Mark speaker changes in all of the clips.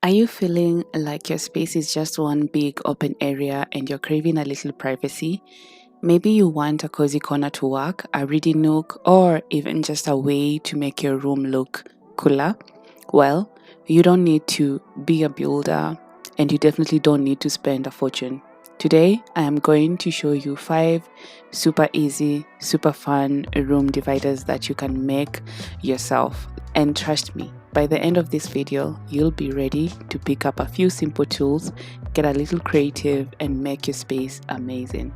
Speaker 1: Are you feeling like your space is just one big open area and you're craving a little privacy? Maybe you want a cozy corner to work, a reading nook, or even just a way to make your room look cooler. Well, you don't need to be a builder and you definitely don't need to spend a fortune. Today, I am going to show you 5 super easy, super fun room dividers that you can make yourself. And trust me, by the end of this video, you'll be ready to pick up a few simple tools, get a little creative, and make your space amazing.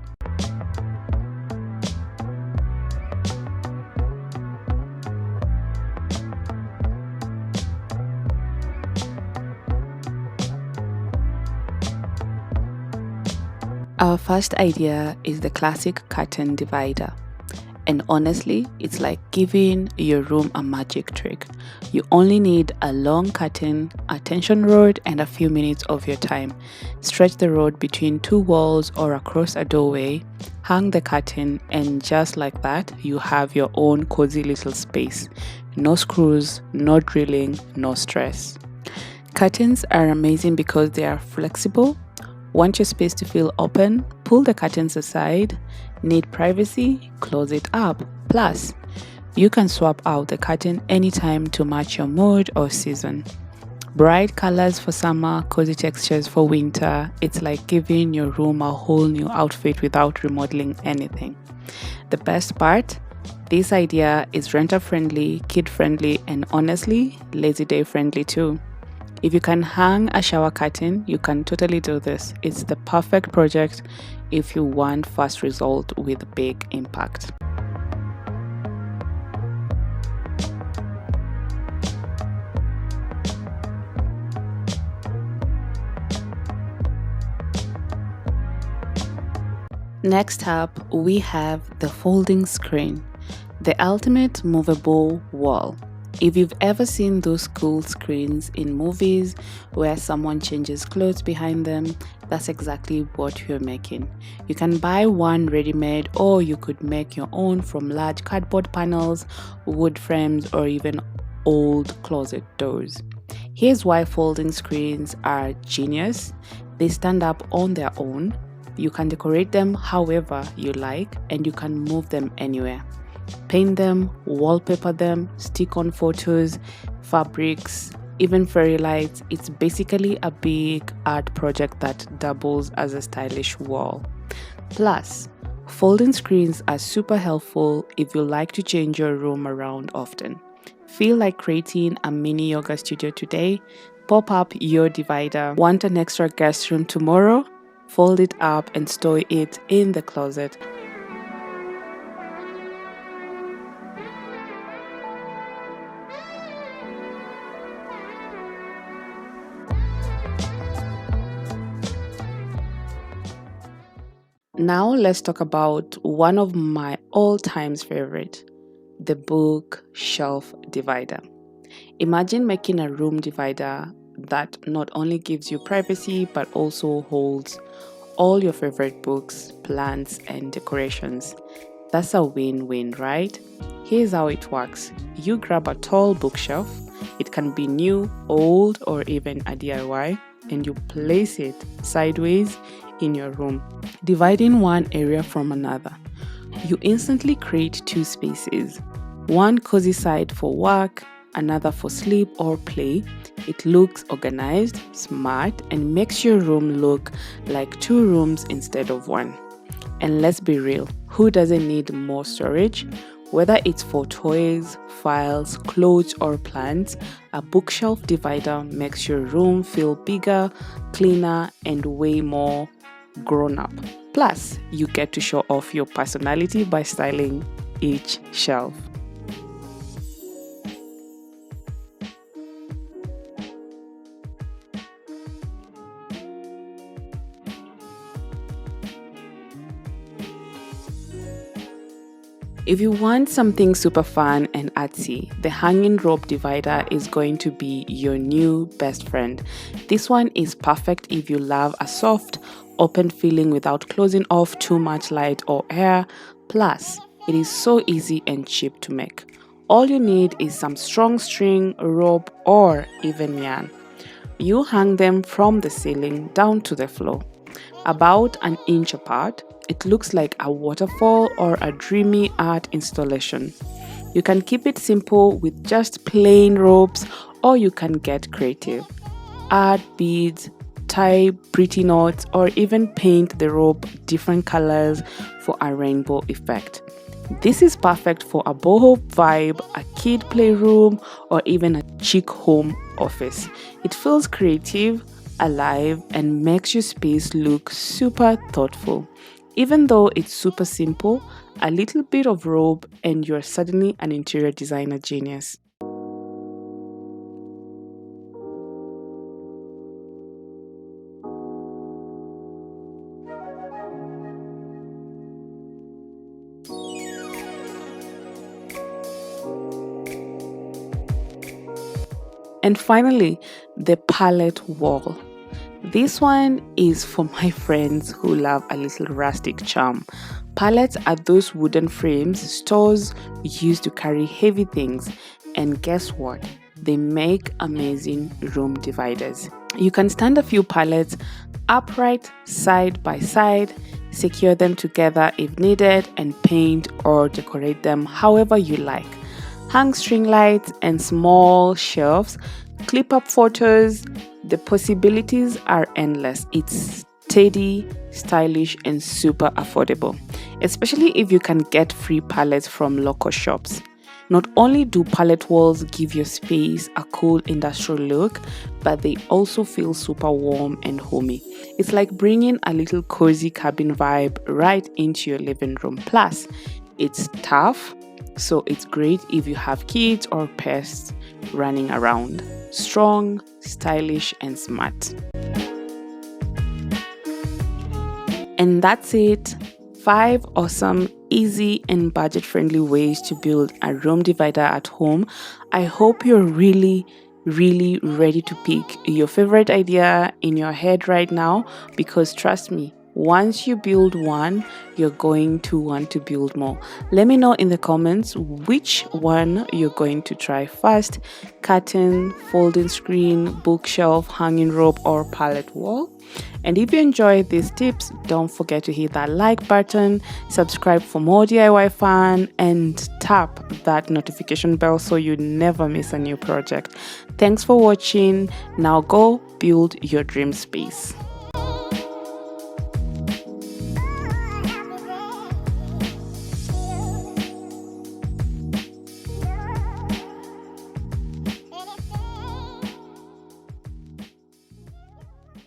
Speaker 1: Our first idea is the classic curtain divider. And honestly, it's like giving your room a magic trick. You only need a long curtain, a tension rod, and a few minutes of your time. Stretch the rod between 2 walls or across a doorway, hang the curtain, and just like that, you have your own cozy little space. No screws, no drilling, no stress. Curtains are amazing because they are flexible. Want your space to feel open? Pull the curtains aside. Need privacy? Close it up. Plus, you can swap out the curtain anytime to match your mood or season. Bright colors for summer, cozy textures for winter. It's like giving your room a whole new outfit without remodeling anything. The best part? This idea is renter-friendly, kid-friendly, and honestly, lazy day-friendly too. If you can hang a shower curtain, you can totally do this. It's the perfect project if you want fast result with big impact. Next up, we have the folding screen, the ultimate movable wall. If you've ever seen those cool screens in movies where someone changes clothes behind them, that's exactly what you're making. You can buy one ready-made, or you could make your own from large cardboard panels, wood frames, or even old closet doors. Here's why folding screens are genius. They stand up on their own. You can decorate them however you like, and you can move them anywhere. Paint them, wallpaper them, stick on photos, fabrics, even fairy lights. It's basically a big art project that doubles as a stylish wall. Plus, folding screens are super helpful if you like to change your room around often. Feel like creating a mini yoga studio today? Pop up your divider. Want an extra guest room tomorrow? Fold it up and store it in the closet. Now let's talk about one of my all-time favorite, the bookshelf divider. Imagine making a room divider that not only gives you privacy but also holds all your favorite books, plants, and decorations. That's a win-win, right? Here's how it works. You grab a tall bookshelf. It can be new, old, or even a DIY, and you place it sideways in your room, dividing one area from another. You instantly create 2 spaces, one cozy side for work, another for sleep or play. It looks organized, smart, and makes your room look like 2 rooms instead of 1. And let's be real, who doesn't need more storage? Whether it's for toys, files, clothes, or plants, a bookshelf divider makes your room feel bigger, cleaner, and way more grown up. Plus, you get to show off your personality by styling each shelf. If you want something super fun and artsy, the hanging rope divider is going to be your new best friend. This one is perfect if you love a soft, open feeling without closing off too much light or air. Plus, it is so easy and cheap to make. All you need is some strong string, rope, or even yarn. You hang them from the ceiling down to the floor. About an inch apart, it looks like a waterfall or a dreamy art installation. You can keep it simple with just plain ropes, or you can get creative. Add beads, tie pretty knots, or even paint the rope different colors for a rainbow effect. This is perfect for a boho vibe, a kid playroom, or even a chic home office. It feels creative, alive, and makes your space look super thoughtful. Even though it's super simple, a little bit of rope and you're suddenly an interior designer genius. And finally, the pallet wall. This one is for my friends who love a little rustic charm. Pallets are those wooden frames stores use to carry heavy things. And guess what? They make amazing room dividers. You can stand a few pallets upright side by side, secure them together if needed, and paint or decorate them however you like. Hang string lights and small shelves, clip up photos. The possibilities are endless. It's steady, stylish, and super affordable, especially if you can get free pallets from local shops. Not only do pallet walls give your space a cool industrial look, but they also feel super warm and homey. It's like bringing a little cozy cabin vibe right into your living room. Plus, it's tough, so it's great if you have kids or pets running around. Strong, stylish, and smart. And that's it. 5 awesome, easy, and budget-friendly ways to build a room divider at home. I hope you're really ready to pick your favorite idea in your head right now, because trust me, once you build one, you're going to want to build more. Let me know in the comments which one you're going to try first: curtain, folding screen, bookshelf, hanging rope, or pallet wall. And if you enjoyed these tips, don't forget to hit that like button, subscribe for more DIY fun, and tap that notification bell so you never miss a new project. Thanks for watching. Now go build your dream space.